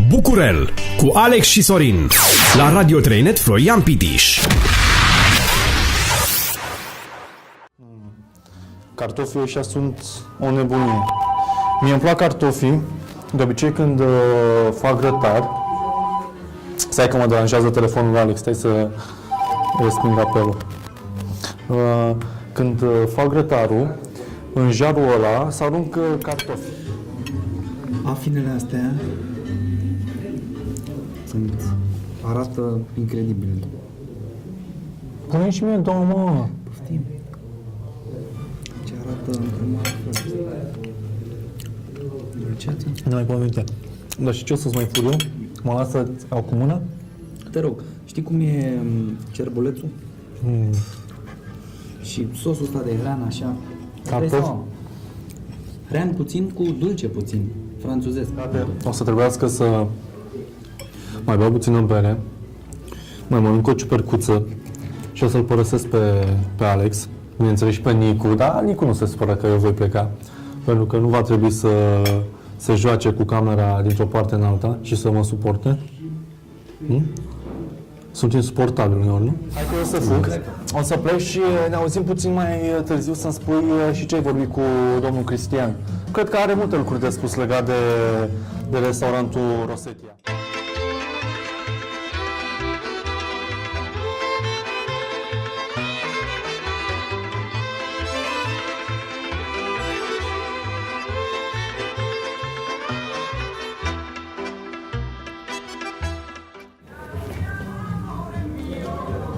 Bucurel cu Alex și Sorin la Radio 3 Net Florian Pitiș. Cartofii ăștia sunt o nebunie. Mie îmi plac cartofii, de obicei când fac grătar. Stai că mă deranjează telefonul lui Alex, stai să resping apelul. Când fac grătarul, în jarul ăla să arunc cartofi. Afinele astea arată incredibil. Pune și mie două, mă. Poftim. Ce arată dulceață? Nu mai pot minte. Dar și ce o să-ți mai fur eu? Mă lasă au cu mână? Te rog, știi cum e cerbulețul? Și sosul ăsta de hrean așa. Cartofi? Hrean puțin cu dulce puțin, franțuzesc. O să trebuiască să mai beau puțină bere, mai mănânc o ciupercuță și o să-l părăsesc pe Alex, bineînțeles și pe Nicu, dar Nicu nu se supără că eu voi pleca, pentru că nu va trebui să joace cu camera dintr-o parte în alta și să mă suporte. Sunt insuportabil uneori, nu? Hai că eu o să fug, o să plec și ne auzim puțin mai târziu să-mi spui și ce ai vorbit cu domnul Cristian. Cred că are multe lucruri de spus legat de restaurantul Rosetia.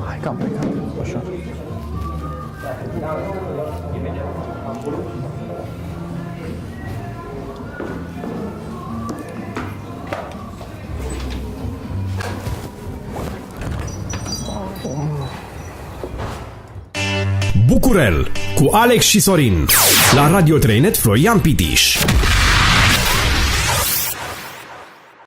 Hai că am plecat, așa. Bucurel cu Alex și Sorin la Radio 3 Net Florian Pitiș.